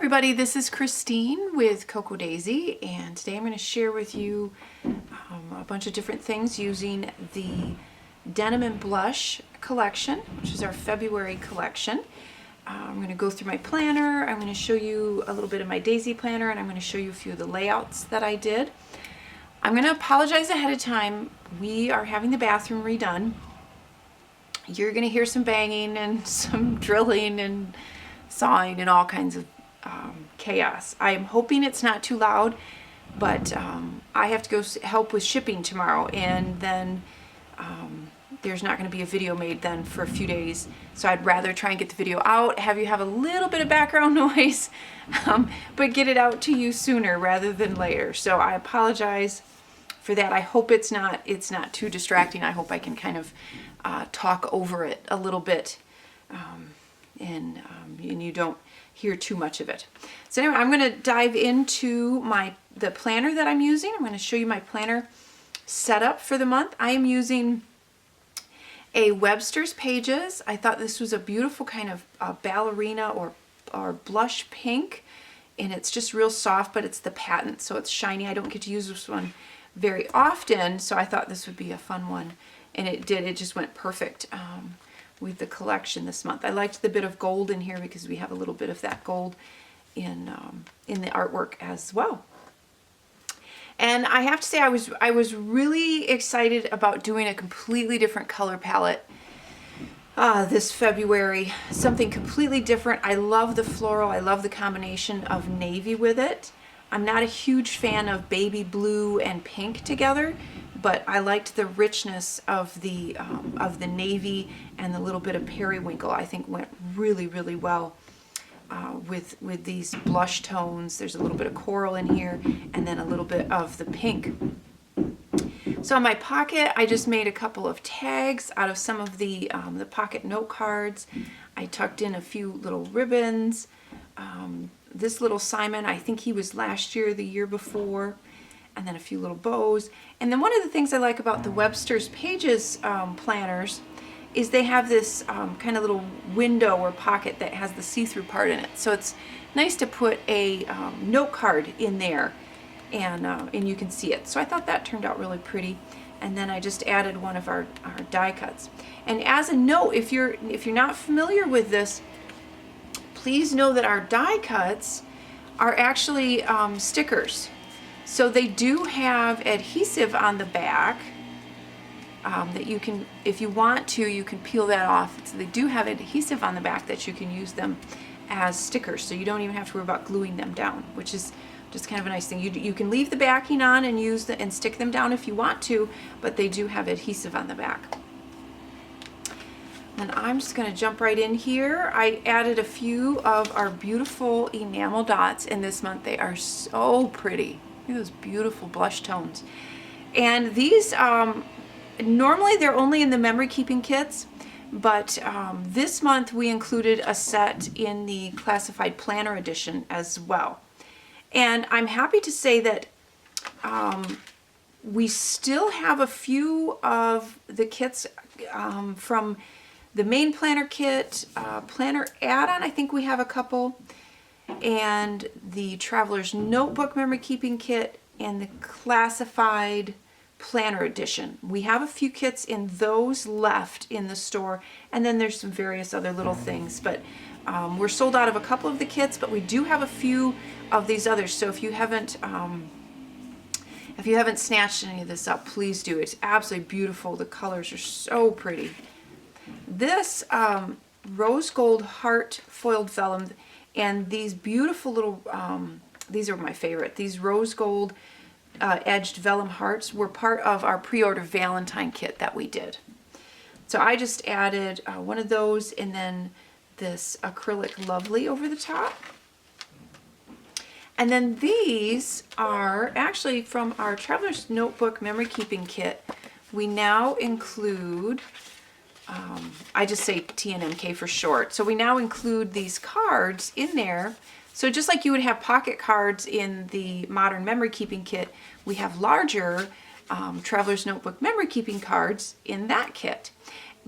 everybody, this is Christine with Cocoa Daisy, and today I'm going to share with you a bunch of different things using the Denim and Blush collection, which is our February collection. I'm going to go through my planner, I'm going to show you a little bit of my Daisy planner, and I'm going to show you a few of the layouts that I did. I'm going to apologize ahead of time. We are having the bathroom redone. You're going to hear some banging and some drilling and sawing and all kinds of chaos. I am hoping it's not too loud, but I have to go help with shipping tomorrow, and then there's not going to be a video made then for a few days, so I'd rather try and get the video out, have you have a little bit of background noise, but get it out to you sooner rather than later. So I apologize for that. I hope it's not too distracting. I hope I can kind of talk over it a little bit, and you don't hear too much of it. So anyway, I'm going to dive into the planner that I'm using. I'm going to show you my planner setup for the month. I am using a Webster's Pages. I thought this was a beautiful kind of ballerina or blush pink, and it's just real soft, but it's the patent, so it's shiny. I don't get to use this one very often, so I thought this would be a fun one, and it did. It just went perfect with the collection this month. I liked the bit of gold in here because we have a little bit of that gold in the artwork as well. And I have to say, I was really excited about doing a completely different color palette this February. Something completely different. I love the floral. I love the combination of navy with it. I'm not a huge fan of baby blue and pink together, but I liked the richness of the navy, and the little bit of periwinkle I think went really, really well with these blush tones. There's a little bit of coral in here, and then a little bit of the pink. So in my pocket, I just made a couple of tags out of some of the pocket note cards. I tucked in a few little ribbons. This little Simon, I think he was last year or the year before, and then a few little bows. And then one of the things I like about the Webster's Pages planners is they have this kind of little window or pocket that has the see-through part in it. So it's nice to put a note card in there, and you can see it. So I thought that turned out really pretty. And then I just added one of our die cuts. And as a note, if you're not familiar with this, please know that our die cuts are actually stickers. So they do have adhesive on the back that you can, if you want to, you can peel that off. So they do have adhesive on the back that you can use them as stickers. So you don't even have to worry about gluing them down, which is just kind of a nice thing. You can leave the backing on and and stick them down if you want to, but they do have adhesive on the back. And I'm just going to jump right in here. I added a few of our beautiful enamel dots in this month. They are so pretty. Look at those beautiful blush tones. And these, normally they're only in the memory keeping kits, but this month we included a set in the classified planner edition as well. And I'm happy to say that we still have a few of the kits from the main planner kit, planner add-on, I think we have a couple, and the Traveler's Notebook Memory Keeping Kit, and the Classified Planner Edition. We have a few kits in those left in the store, and then there's some various other little things, but we're sold out of a couple of the kits, but we do have a few of these others. So if you haven't snatched any of this up, please do. It's absolutely beautiful. The colors are so pretty. This rose gold heart foiled vellum, and these beautiful little, these are my favorite. These rose gold edged vellum hearts were part of our pre-order Valentine kit that we did. So I just added one of those, and then this acrylic lovely over the top. And then these are actually from our Traveler's Notebook Memory Keeping Kit. We now include, I just say TNMK for short. So we now include these cards in there. So just like you would have pocket cards in the Modern Memory Keeping Kit, we have larger Traveler's Notebook Memory Keeping cards in that kit.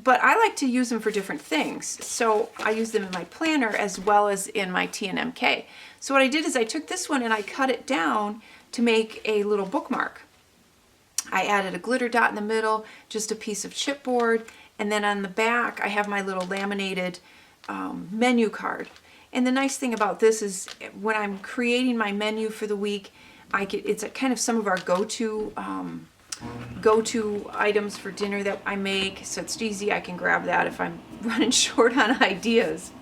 but I like to use them for different things. So I use them in my planner as well as in my TNMK. So what I did is I took this one and I cut it down to make a little bookmark. I added a glitter dot in the middle, just a piece of chipboard, and then on the back I have my little laminated menu card. And the nice thing about this is when I'm creating my menu for the week, it's kind of some of our go-to items for dinner that I make, so it's easy. I can grab that if I'm running short on ideas.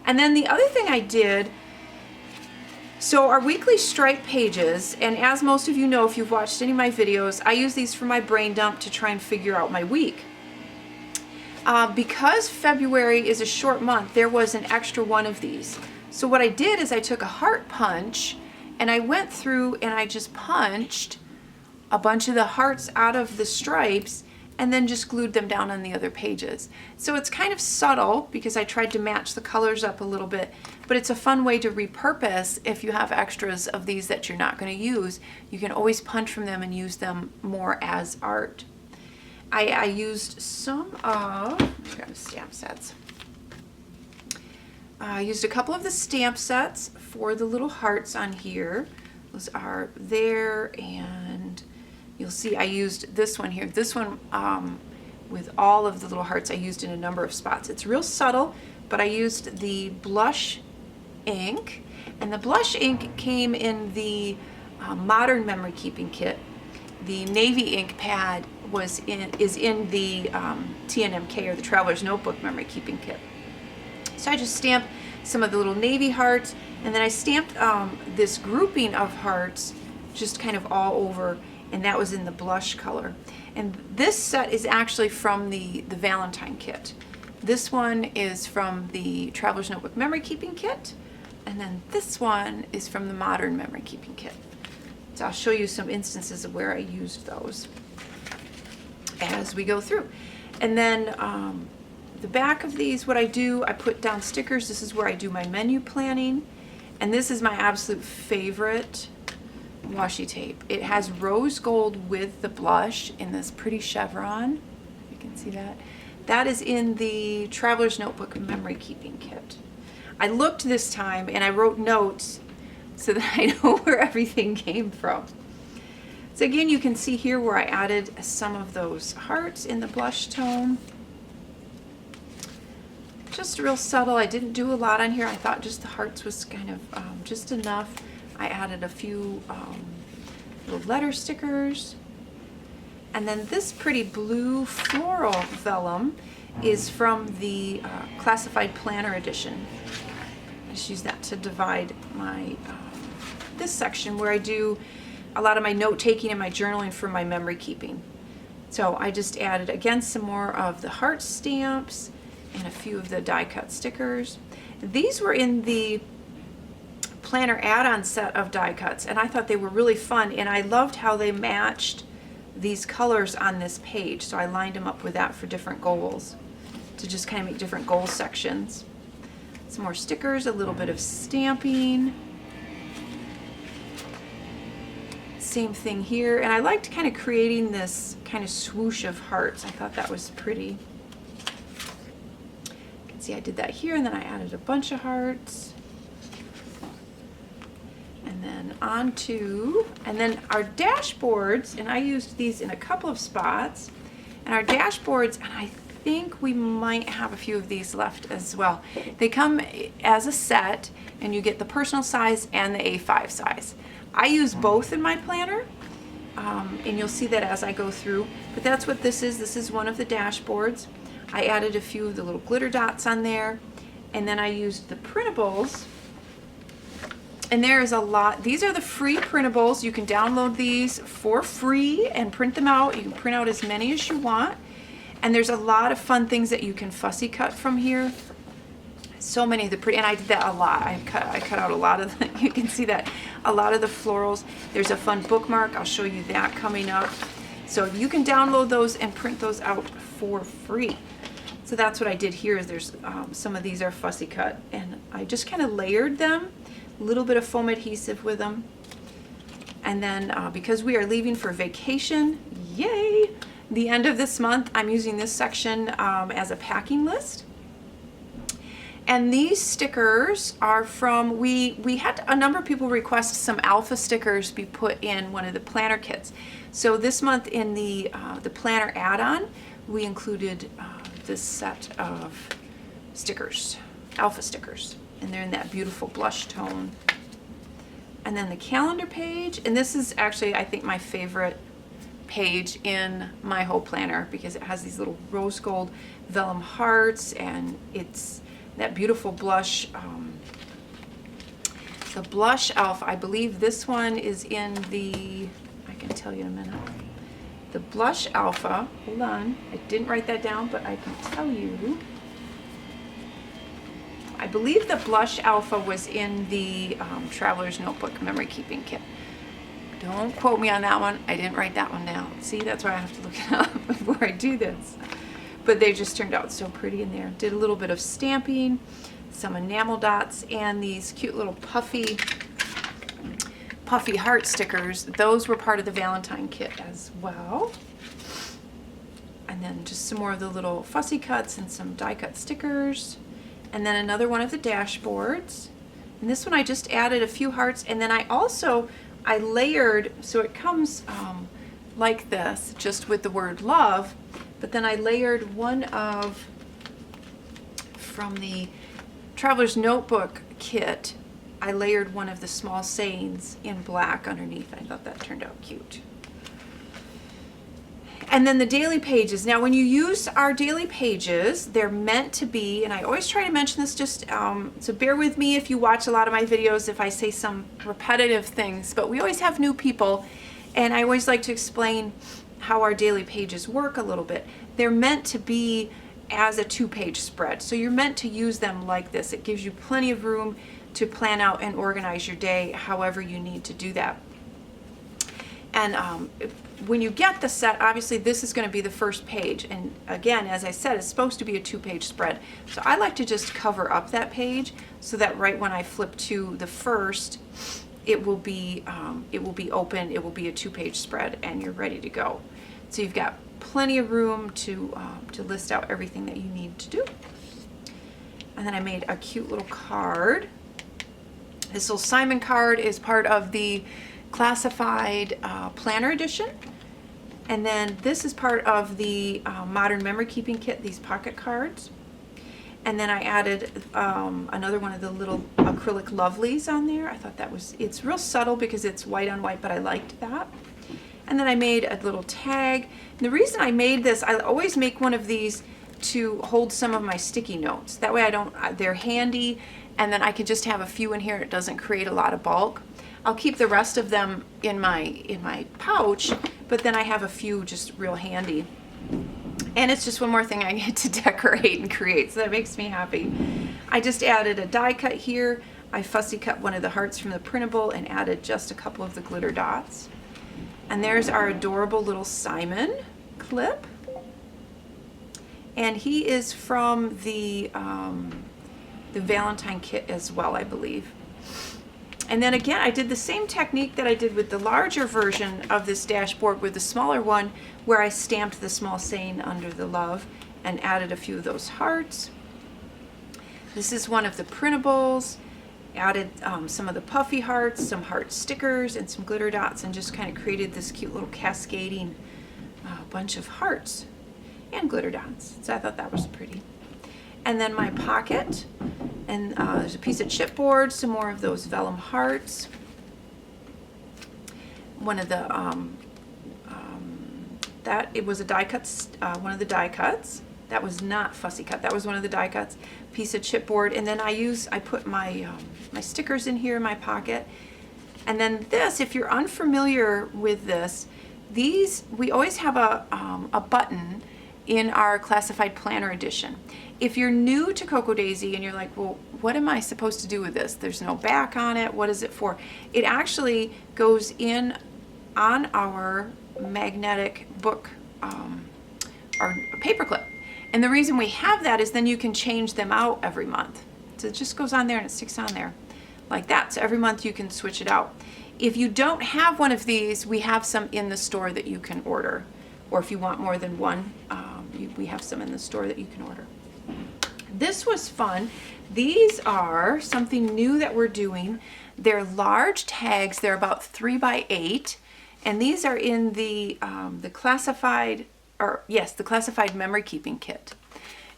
And then the other thing I did, so our weekly stripe pages, and as most of you know if you've watched any of my videos, I use these for my brain dump to try and figure out my week. Because February is a short month, there was an extra one of these. So what I did is I took a heart punch and I went through and I just punched a bunch of the hearts out of the stripes and then just glued them down on the other pages. So it's kind of subtle because I tried to match the colors up a little bit, but it's a fun way to repurpose. If you have extras of these that you're not going to use, you can always punch from them and use them more as art. I used some of, I got stamp sets. I used a couple of the stamp sets for the little hearts on here. Those are there, and you'll see I used this one here. This one with all of the little hearts I used in a number of spots. It's real subtle, but I used the blush ink, and the blush ink came in the modern memory keeping kit. The navy ink pad is in the TNMK, or the Traveler's Notebook memory keeping kit. So I just stamped some of the little navy hearts, and then I stamped this grouping of hearts just kind of all over, and that was in the blush color. And this set is actually from the Valentine kit. This one is from the Traveler's Notebook memory keeping kit, and then this one is from the modern memory keeping kit. So I'll show you some instances of where I used those as we go through. And then the back of these, what I do, I put down stickers. This is where I do my menu planning. And this is my absolute favorite washi tape. It has rose gold with the blush in this pretty chevron. You can see that. That is in the Traveler's Notebook memory keeping kit. I looked this time and I wrote notes so that I know where everything came from. So again, you can see here where I added some of those hearts in the blush tone. Just real subtle. I didn't do a lot on here. I thought just the hearts was kind of just enough. I added a few little letter stickers. And then this pretty blue floral vellum is from the Classified Planner Edition. I just use that to divide my this section where I do a lot of my note taking and my journaling for my memory keeping. So I just added again some more of the heart stamps and a few of the die cut stickers. These were in the planner add-on set of die cuts, and I thought they were really fun, and I loved how they matched these colors on this page. So I lined them up with that for different goals to just kind of make different goal sections. Some more stickers, a little bit of stamping. Same thing here, and I liked kind of creating this kind of swoosh of hearts. I thought that was pretty. You can see I did that here, and then I added a bunch of hearts. And then and then our dashboards, and I used these in a couple of spots, and our dashboards, and I think we might have a few of these left as well. They come as a set, and you get the personal size and the A5 size. I use both in my planner, and you'll see that as I go through, but that's what this is. This is one of the dashboards. I added a few of the little glitter dots on there, and then I used the printables, and there is a lot. These are the free printables. You can download these for free and print them out. You can print out as many as you want, and there's a lot of fun things that you can fussy cut from here. So many of the and I did that a lot. I cut out a lot of the, you can see that, a lot of the florals. There's a fun bookmark. I'll show you that coming up. So you can download those and print those out for free. So that's what I did here. Is there's some of these are fussy cut, and I just kind of layered them, a little bit of foam adhesive with them, and then because we are leaving for vacation, yay! the end of this month, I'm using this section as a packing list. And these stickers are from, we had a number of people request some alpha stickers be put in one of the planner kits. So this month in the planner add-on, we included this set of stickers, alpha stickers, and they're in that beautiful blush tone. And then the calendar page, and this is actually, I think, my favorite page in my whole planner because it has these little rose gold vellum hearts, and it's that beautiful blush, the blush alpha. I believe this one is in the, I can tell you in a minute. The blush alpha, hold on, I didn't write that down, but I can tell you. I believe the blush alpha was in the Traveler's Notebook Memory Keeping Kit. Don't quote me on that one. I didn't write that one down. See, that's why I have to look it up before I do this. But they just turned out so pretty in there. Did a little bit of stamping, some enamel dots, and these cute little puffy heart stickers. Those were part of the Valentine kit as well. And then just some more of the little fussy cuts and some die cut stickers. And then another one of the dashboards. And this one I just added a few hearts, and then I layered, so it comes like this, just with the word love, but then I layered one of, from the Traveler's Notebook kit, I layered one of the small sayings in black underneath. I thought that turned out cute. And then the daily pages. Now when you use our daily pages, they're meant to be, and I always try to mention this, just so bear with me if you watch a lot of my videos if I say some repetitive things, but we always have new people, and I always like to explain how our daily pages work a little bit. They're meant to be as a 2-page spread, so you're meant to use them like this. It gives you plenty of room to plan out and organize your day however you need to do that. And when you get the set, obviously this is going to be the first page, and again, as I said, it's supposed to be a 2-page spread, so I like to just cover up that page so that right when I flip to the first, it will be open, it will be a 2-page spread, and you're ready to go. So you've got plenty of room to list out everything that you need to do. And then I made a cute little card. This little Simon card is part of the Classified Planner Edition. And then this is part of the Modern Memory Keeping Kit, these pocket cards. And then I added another one of the little acrylic lovelies on there. I thought that was, it's real subtle because it's white on white, but I liked that. And then I made a little tag. And the reason I made this, I always make one of these to hold some of my sticky notes. That way they're handy, and then I can just have a few in here. It doesn't create a lot of bulk. I'll keep the rest of them in my pouch, but then I have a few just real handy. And it's just one more thing I get to decorate and create, so that makes me happy. I just added a die cut here. I fussy cut one of the hearts from the printable and added just a couple of the glitter dots. And there's our adorable little Simon clip. And he is from the Valentine kit as well, I believe. And then again, I did the same technique that I did with the larger version of this dashboard with the smaller one, where I stamped the small saying under the love and added a few of those hearts. This is one of the printables. Added some of the puffy hearts, some heart stickers, and some glitter dots, and just kind of created this cute little cascading bunch of hearts and glitter dots. So I thought that was pretty. And then my pocket, and there's a piece of chipboard, some more of those vellum hearts. One of the it was a die cut, one of the die cuts. That was not fussy cut. That was one of the die cuts. Piece of chipboard, and then I put my my stickers in here in my pocket. And then this, if you're unfamiliar with this, we always have a button in our Classified Planner Edition. If you're new to Cocoa Daisy and you're like, well, what am I supposed to do with this? There's no back on it. What is it for? It actually goes in on our magnetic book, our paperclip. And the reason we have that is then you can change them out every month. So it just goes on there and it sticks on there like that. So every month you can switch it out. If you don't have one of these, we have some in the store that you can order. or if you want more than one, we have some in the store that you can order. This was fun. These are something new that we're doing. They're large tags. They're about 3 by 8, and these are in the classified, the classified memory keeping kit.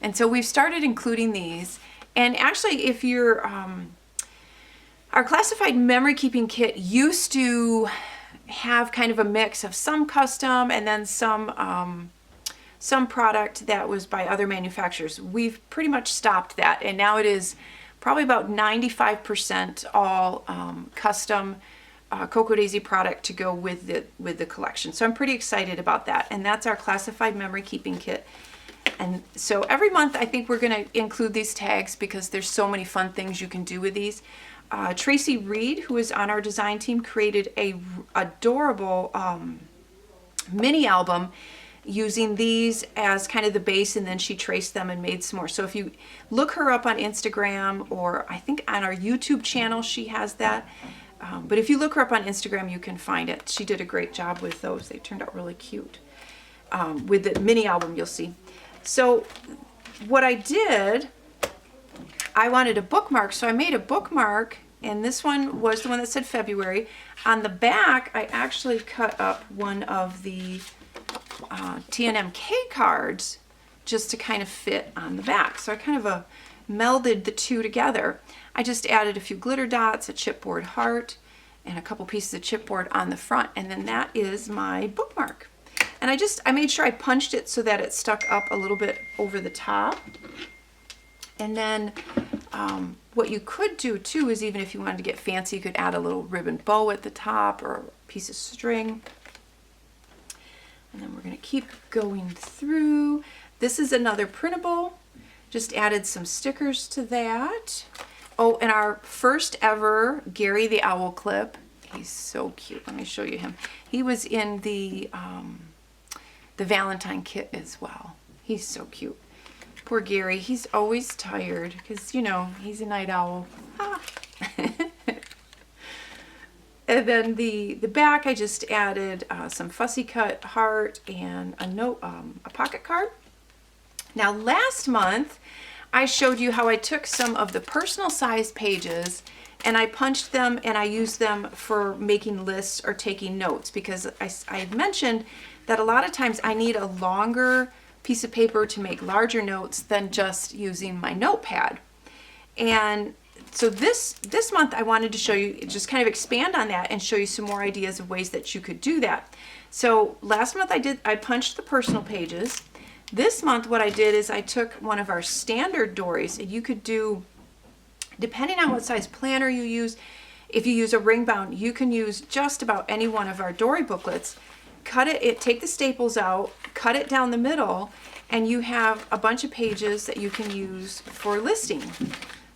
And so we've started including these. And actually, if you're our classified memory keeping kit used to have kind of a mix of some custom and then some product that was by other manufacturers. We've pretty much stopped that, and now it is probably about 95% all custom Cocoa Daisy product to go with the collection. So I'm pretty excited about that, and that's our classified memory keeping kit. And so every month I think we're going to include these tags because there's so many fun things you can do with these. Tracy Reed, who is on our design team, created a adorable mini album using these as kind of the base, and then she traced them and made some more. So if you look her up on Instagram, or I think on our YouTube channel she has that, but if you look her up on Instagram you can find it. She did a great job with those. They turned out really cute. With the mini album you'll see. So what I did, I wanted a bookmark, so I made a bookmark, and this one was the one that said February. On the back I actually cut up one of the TNMK cards just to kind of fit on the back. So I kind of melded the two together. I just added a few glitter dots, a chipboard heart, and a couple pieces of chipboard on the front, and then that is my bookmark. And I made sure I punched it so that it stuck up a little bit over the top. And then what you could do too is, even if you wanted to get fancy, you could add a little ribbon bow at the top or a piece of string. And then we're going to keep going through. This is another printable. Just added some stickers to that. Oh, and our first ever Gary the Owl clip. He's so cute. Let me show you him. He was in the Valentine kit as well. He's so cute. Poor Gary. He's always tired because, you know, he's a night owl. Ah. And then the back, I just added some fussy cut heart and a note, a pocket card. Now last month, I showed you how I took some of the personal size pages and I punched them and I used them for making lists or taking notes, because I had mentioned that a lot of times I need a longer piece of paper to make larger notes than just using my notepad. And so this month I wanted to show you, just kind of expand on that and show you some more ideas of ways that you could do that. So last month I punched the personal pages. This month what I did is I took one of our standard dories, and you could do, depending on what size planner you use, if you use a ring bound, you can use just about any one of our dory booklets. Cut it, take the staples out, cut it down the middle, and you have a bunch of pages that you can use for listing.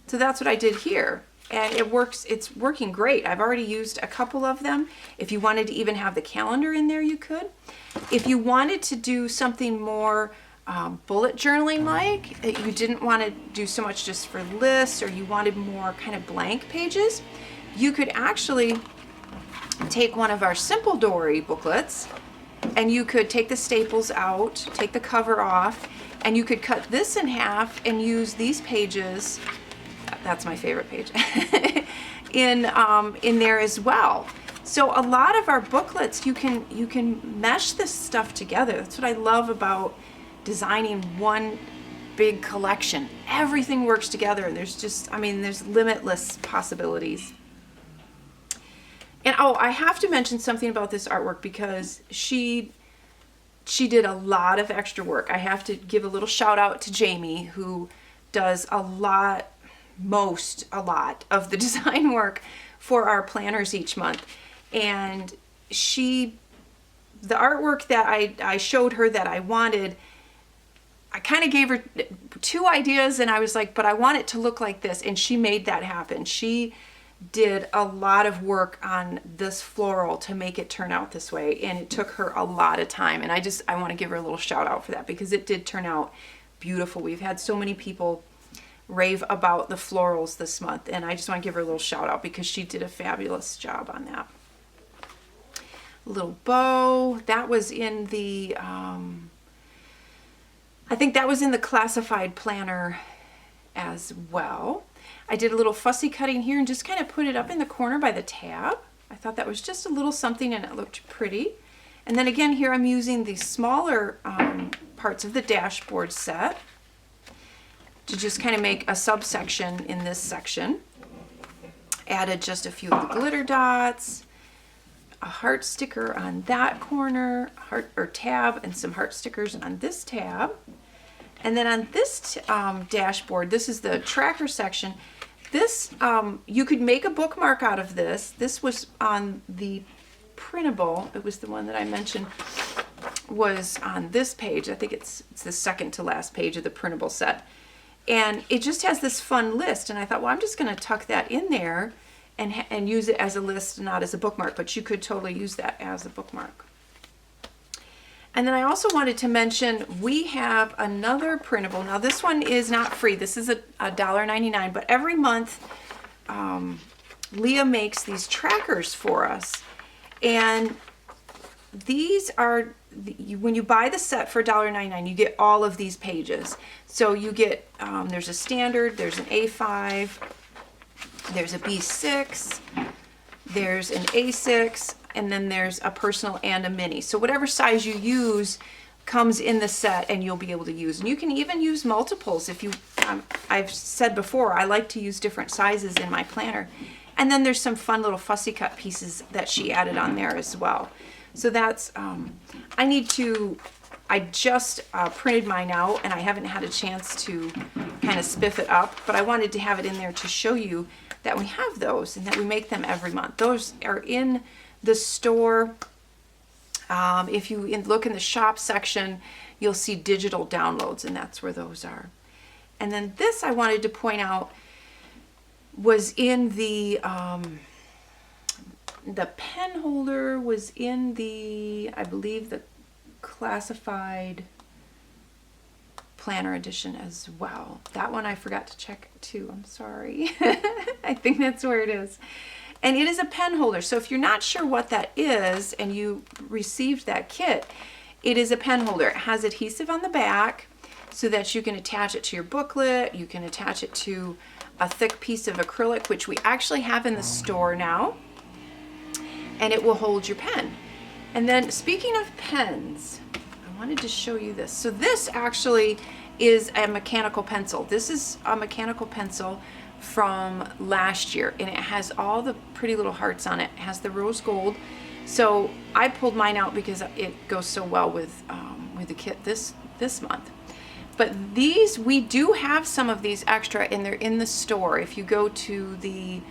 So that's what I did here, and it works. It's working great. I've already used a couple of them. If you wanted to even have the calendar in there, you could. If you wanted to do something more bullet journaling like, you didn't want to do so much just for lists, or you wanted more kind of blank pages, you could actually take one of our simple dory booklets, and you could take the staples out, take the cover off, and you could cut this in half and use these pages. That's my favorite page. in there as well. So a lot of our booklets, you can mesh this stuff together. That's what I love about designing one big collection. Everything works together. There's just, I mean, there's limitless possibilities. And oh, I have to mention something about this artwork, because she did a lot of extra work. I have to give a little shout out to Jamie, who does a lot of the design work for our planners each month. And the artwork that I showed her that I wanted, I kind of gave her two ideas, and I was like, but I want it to look like this, and she made that happen. She did a lot of work on this floral to make it turn out this way, and it took her a lot of time, and I want to give her a little shout out for that, because it did turn out beautiful. We've had so many people rave about the florals this month, and I just want to give her a little shout out because she did a fabulous job on that. little bow. That was in the, I think that was in the classified planner as well. I did a little fussy cutting here and just kind of put it up in the corner by the tab. I thought that was just a little something and it looked pretty. And then again here I'm using the smaller parts of the dashboard set to just kind of make a subsection in this section. Added just a few of the glitter dots, a heart sticker on that corner, heart or tab, and some heart stickers on this tab. And then on this dashboard, this is the tracker section. This, you could make a bookmark out of this. This was on the printable. It was the one that I mentioned was on this page. I think it's the second to last page of the printable set. And it just has this fun list. And I thought, well, I'm just going to tuck that in there and use it as a list, not as a bookmark. But you could totally use that as a bookmark. And then I also wanted to mention we have another printable. Now this one is not free. This is a $1.99. But every month, Leah makes these trackers for us. And these are, when you buy the set for $1.99, you get all of these pages. So you get, there's a standard, there's an A5, there's a B6, there's an A6, and then there's a personal and a mini. So whatever size you use comes in the set and you'll be able to use. And you can even use multiples if you, I've said before, I like to use different sizes in my planner. And then there's some fun little fussy cut pieces that she added on there as well. So that's, I just printed mine out and I haven't had a chance to kind of spiff it up, but I wanted to have it in there to show you that we have those and that we make them every month. Those are in the store. If you look in the shop section, you'll see digital downloads and that's where those are. And then this I wanted to point out was in the pen holder was in the, I believe, the classified planner edition as well. That one I forgot to check too. I'm sorry. I think that's where it is. And it is a pen holder. So if you're not sure what that is and you received that kit, it is a pen holder. It has adhesive on the back so that you can attach it to your booklet. You can attach it to a thick piece of acrylic, which we actually have in the store now. And it will hold your pen. And then speaking of pens, I wanted to show you this. So this actually is a mechanical pencil. This is a mechanical pencil from last year and it has all the pretty little hearts on it. It has the rose gold. So I pulled mine out because it goes so well with the kit this month. But these, we do have some of these extra and they're in the store. If you go to the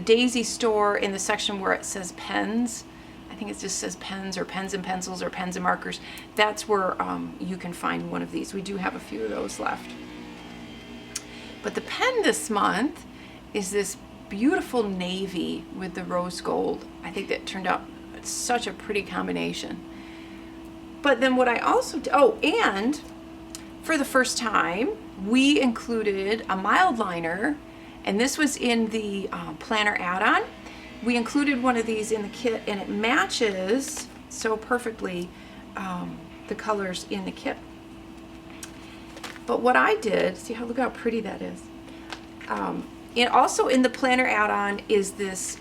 Daisy store in the section where it says pens, I think it just says pens or pens and pencils or pens and markers, that's where you can find one of these. We do have a few of those left. But the pen this month is this beautiful navy with the rose gold. I think that turned out such a pretty combination. But then what I also, and for the first time, we included a mild liner, and this was in the planner add-on. We included one of these in the kit, and it matches so perfectly the colors in the kit. But what I did, see look how pretty that is. And also in the planner add-on is this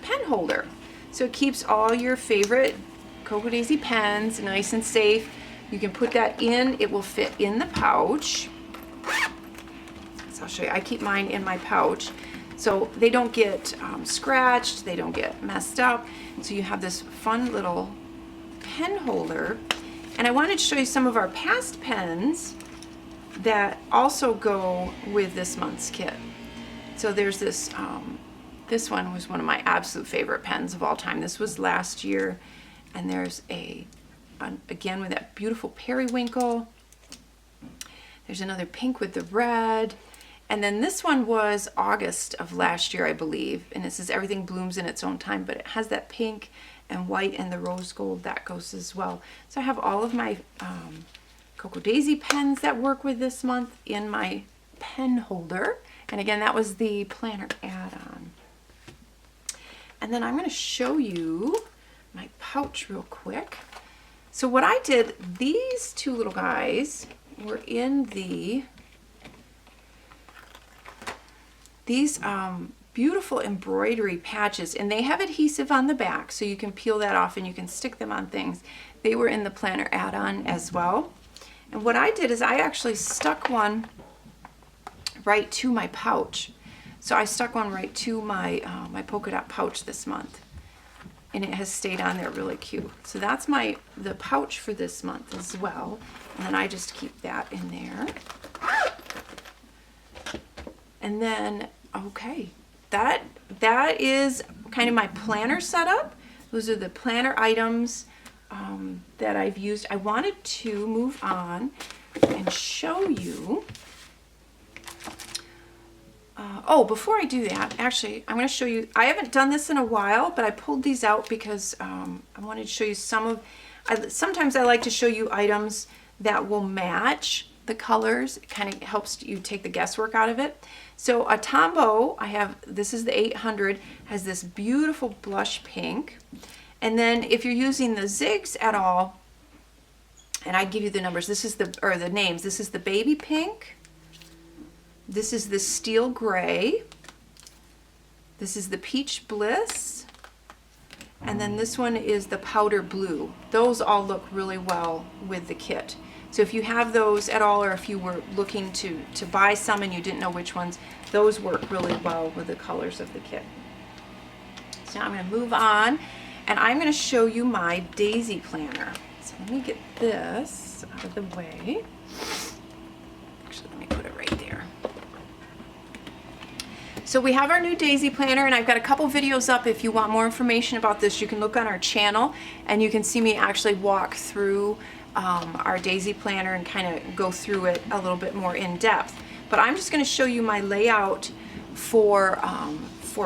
pen holder. So it keeps all your favorite Cocoa Daisy pens nice and safe. You can put that in, it will fit in the pouch. So I'll show you, I keep mine in my pouch. So they don't get scratched, they don't get messed up. So you have this fun little pen holder. And I wanted to show you some of our past pens that also go with this month's kit. So there's this, this one was one of my absolute favorite pens of all time. This was last year. And there's again with that beautiful periwinkle. There's another pink with the red. And then this one was August of last year, I believe. And it says everything blooms in its own time, but it has that pink and white and the rose gold that goes as well. So I have all of my Cocoa Daisy pens that work with this month in my pen holder. And again, that was the planner add-on. And then I'm going to show you my pouch real quick. So what I did, these two little guys were in these beautiful embroidery patches, and they have adhesive on the back, so you can peel that off and you can stick them on things. They were in the planner add-on as well. And what I did is I actually stuck one right to my pouch. So I stuck one right to my my polka dot pouch this month, and it has stayed on there really cute. So that's the pouch for this month as well. And then I just keep that in there. And then, okay, that is kind of my planner setup. Those are the planner items that I've used. I wanted to move on and show you. Oh, before I do that, actually, I'm going to show you. I haven't done this in a while, but I pulled these out because I wanted to show you some of. Sometimes I like to show you items that will match the colors. It kind of helps you take the guesswork out of it. So a Tombow, I have, this is the 800, has this beautiful blush pink. And then if you're using the zigs at all, and I give you the numbers, this is the names, this is the baby pink, this is the steel gray, this is the peach bliss, and then this one is the powder blue. Those all look really well with the kit. So if you have those at all, or if you were looking to buy some and you didn't know which ones, those work really well with the colors of the kit. So now I'm going to move on, and I'm going to show you my daisy planner. So let me get this out of the way. Actually, let me put it right there. So we have our new daisy planner, and I've got a couple videos up. If you want more information about this, you can look on our channel, and you can see me actually walk through our daisy planner and kind of go through it a little bit more in depth. But I'm just going to show you my layout for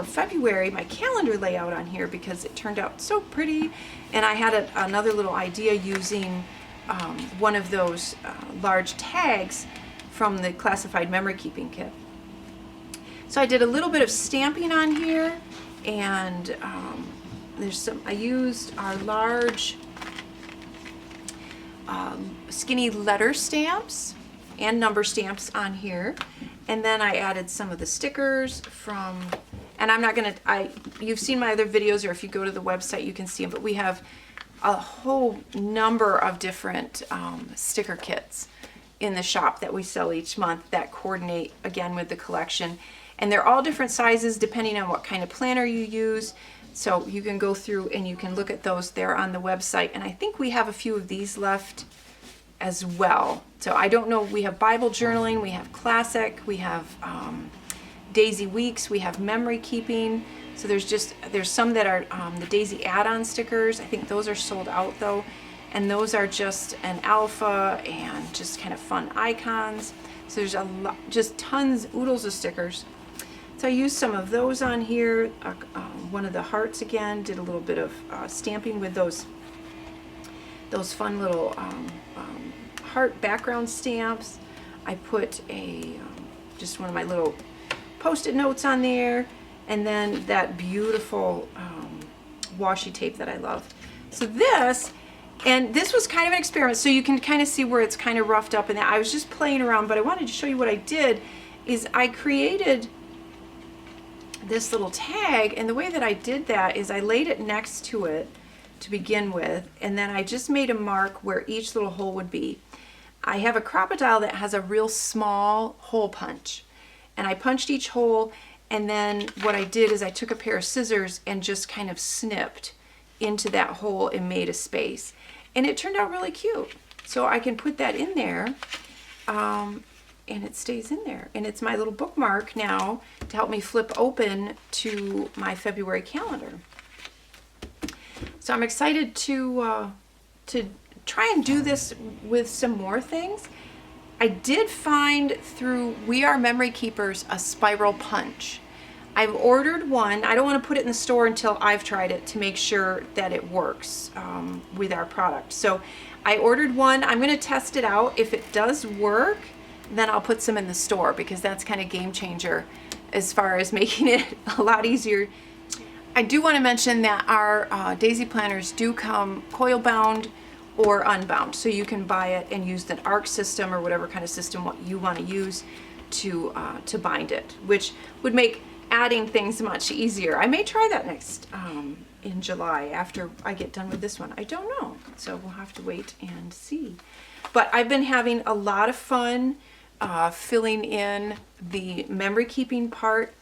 February, my calendar layout on here, because it turned out so pretty, and I had another little idea using one of those large tags from the classified memory keeping kit. So I did a little bit of stamping on here, and I used our large skinny letter stamps and number stamps on here, and then I added some of the stickers from, and I'm not gonna, you've seen my other videos, or if you go to the website you can see them, but we have a whole number of different sticker kits in the shop that we sell each month that coordinate again with the collection, and they're all different sizes depending on what kind of planner you use. So you can go through and you can look at those there on the website. And I think we have a few of these left as well. So I don't know, we have Bible journaling, we have classic, we have Daisy Weeks, we have memory keeping. So there's some that are the Daisy add-on stickers. I think those are sold out though. And those are just an alpha and just kind of fun icons. So there's a lot, just tons, oodles of stickers. So I used some of those on here. One of the hearts again, did a little bit of stamping with those fun little heart background stamps. I put just one of my little post-it notes on there, and then that beautiful washi tape that I love. So this was kind of an experiment, so you can kind of see where it's kind of roughed up, and I was just playing around, but I wanted to show you what I did is I created this little tag, and the way that I did that is I laid it next to it to begin with, and then I just made a mark where each little hole would be. I have a crocodile that has a real small hole punch, and I punched each hole, and then what I did is I took a pair of scissors and just kind of snipped into that hole and made a space, and it turned out really cute. So I can put that in there, and it stays in there, and it's my little bookmark now to help me flip open to my February calendar. So I'm excited to try and do this with some more things. I did find through We Are Memory Keepers a spiral punch. I've ordered one. I don't want to put it in the store until I've tried it to make sure that it works with our product. So I ordered one. I'm going to test it out. If it does work, then I'll put some in the store, because that's kind of game changer as far as making it a lot easier. I do want to mention that our daisy planners do come coil bound or unbound, so you can buy it and use the ARC system or whatever kind of system what you want to use to bind it, which would make adding things much easier. I may try that next in July after I get done with this one. I don't know, so we'll have to wait and see. But I've been having a lot of fun filling in the memory keeping part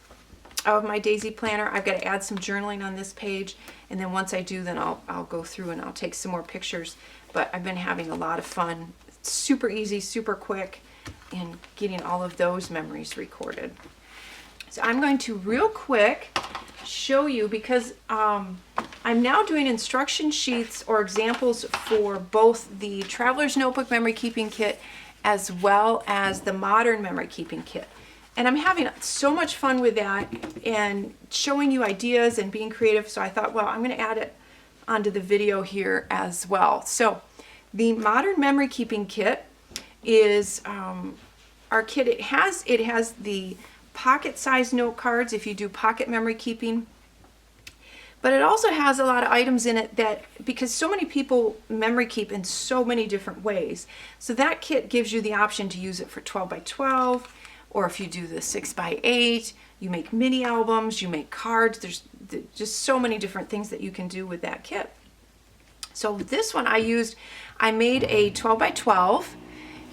of my daisy planner. I've got to add some journaling on this page, and then once I do, then I'll go through and I'll take some more pictures. But I've been having a lot of fun. It's super easy, super quick, in getting all of those memories recorded. So I'm going to real quick show you, because I'm now doing instruction sheets or examples for both the Traveler's Notebook Memory Keeping Kit as well as the Modern Memory Keeping Kit. And I'm having so much fun with that and showing you ideas and being creative. So I thought, well, I'm going to add it onto the video here as well. So the Modern Memory Keeping Kit is our kit. It has the pocket-sized note cards if you do pocket memory keeping. But it also has a lot of items in it that, because so many people memory keep in so many different ways. So that kit gives you the option to use it for 12 by 12, or if you do the 6 by 8, you make mini albums, you make cards. There's just so many different things that you can do with that kit. So this one I made a 12 by 12,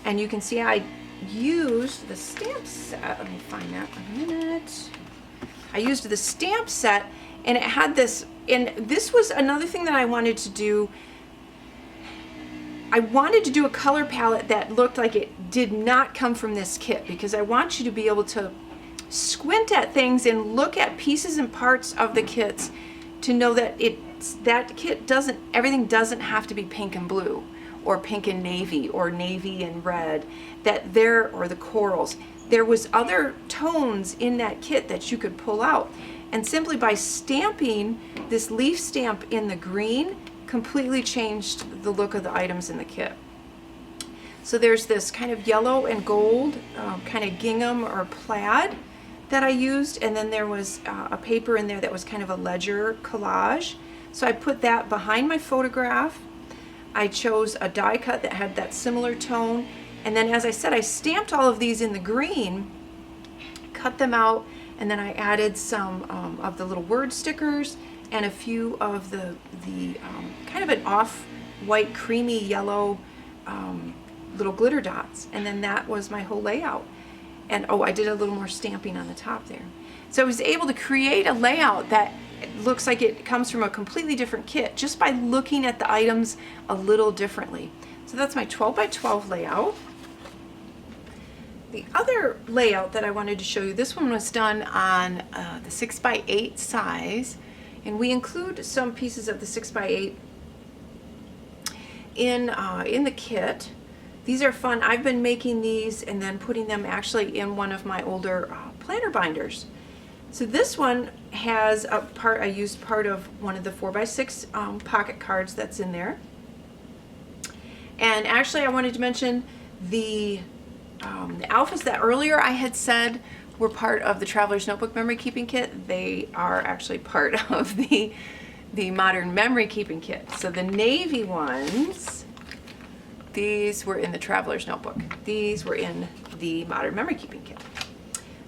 and you can see I used the stamp set. Let me find that a minute. I used the stamp set, and it had this, and this was another thing that I wanted to do. I wanted to do a color palette that looked like it did not come from this kit, because I want you to be able to squint at things and look at pieces and parts of the kits to know that everything doesn't have to be pink and blue, or pink and navy, or navy and red, or the corals. There was other tones in that kit that you could pull out. And simply by stamping this leaf stamp in the green completely changed the look of the items in the kit. So there's this kind of yellow and gold kind of gingham or plaid that I used, and then there was a paper in there that was kind of a ledger collage. So I put that behind my photograph. I chose a die cut that had that similar tone, and then, as I said, I stamped all of these in the green, cut them out, and then I added some of the little word stickers and a few of the kind of an off-white creamy yellow little glitter dots, and then that was my whole layout. And oh, I did a little more stamping on the top there. So I was able to create a layout that looks like it comes from a completely different kit just by looking at the items a little differently. So that's my 12 by 12 layout. The other layout that I wanted to show you, this one was done on the 6 by 8 size, and we include some pieces of the 6 by 8 in the kit. These are fun. I've been making these and then putting them actually in one of my older planner binders. So this one has a part, I used part of one of the 4 by 6 pocket cards that's in there. And actually I wanted to mention the alphas that earlier I had said were part of the Traveler's Notebook Memory Keeping Kit. They are actually part of the Modern Memory Keeping Kit. So the navy ones, these were in the Traveler's Notebook. These were in the Modern Memory Keeping Kit.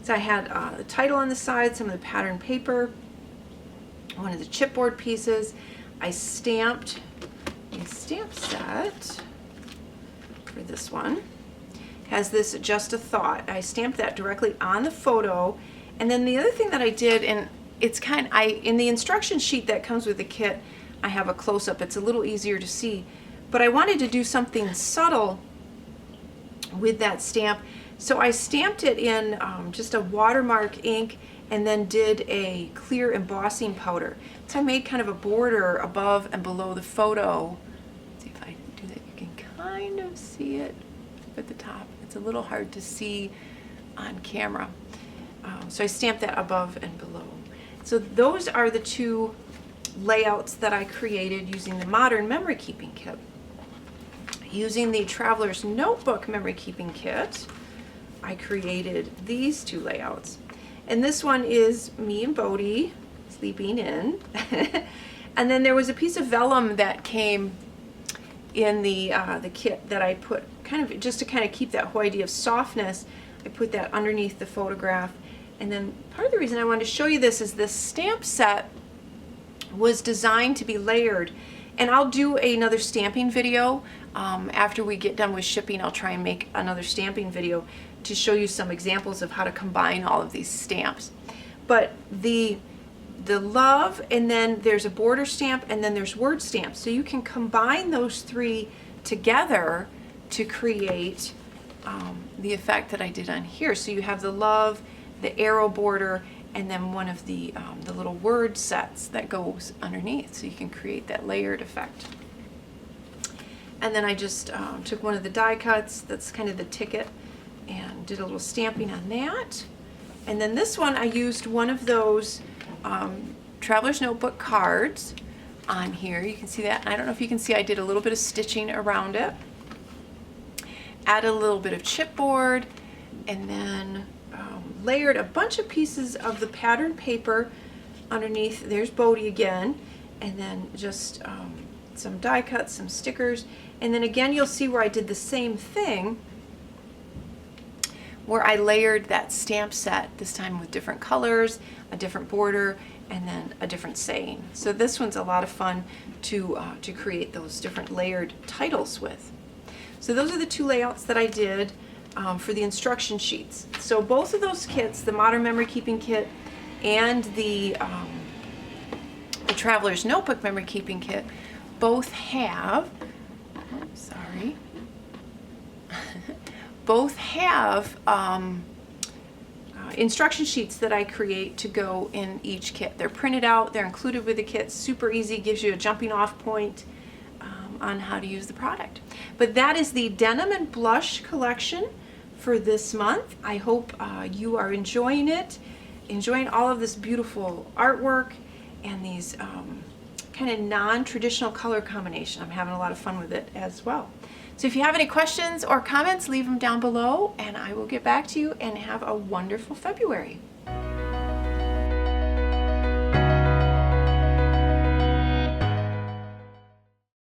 So I had the title on the side, some of the pattern paper, one of the chipboard pieces. I stamped a stamp set for this one. Has this Just a Thought. I stamped that directly on the photo. And then the other thing that I did, and it's in the instruction sheet that comes with the kit, I have a close-up. It's a little easier to see. But I wanted to do something subtle with that stamp. So I stamped it in just a watermark ink and then did a clear embossing powder. So I made kind of a border above and below the photo. Let's see if I do that. You can kind of see it at the top. It's a little hard to see on camera. So I stamped that above and below. So those are the two layouts that I created using the Modern Memory Keeping Kit. Using the Traveler's Notebook Memory Keeping Kit, I created these two layouts. And this one is me and Bodhi sleeping in. And then there was a piece of vellum that came in the kit that I put kind of just to kind of keep that whole idea of softness. I put that underneath the photograph. And then part of the reason I wanted to show you this is this stamp set was designed to be layered. And I'll do another stamping video after we get done with shipping. I'll try and make another stamping video to show you some examples of how to combine all of these stamps. But the love, and then there's a border stamp, and then there's word stamps. So you can combine those three together to create the effect that I did on here. So you have the love, the arrow border, and then one of the little word sets that goes underneath. So you can create that layered effect. And then I just took one of the die cuts, that's kind of the ticket, and did a little stamping on that. And then this one, I used one of those Traveler's Notebook cards on here. You can see that. And I don't know if you can see, I did a little bit of stitching around it. Added a little bit of chipboard, and then layered a bunch of pieces of the pattern paper underneath. There's Bodie again. And then just some die cuts, some stickers. And then again, you'll see where I did the same thing, where I layered that stamp set, this time with different colors, a different border, and then a different saying. So this one's a lot of fun to create those different layered titles with. So those are the two layouts that I did for the instruction sheets. So both of those kits, the Modern Memory Keeping Kit and the Traveler's Notebook Memory Keeping Kit, both have, both have instruction sheets that I create to go in each kit. They're printed out, they're included with the kit, super easy, gives you a jumping off point on how to use the product. But that is the Denim and Blush collection for this month. I hope you are enjoying it, enjoying all of this beautiful artwork and these kind of non-traditional color combination. I'm having a lot of fun with it as well. So if you have any questions or comments, leave them down below and I will get back to you, and have a wonderful February.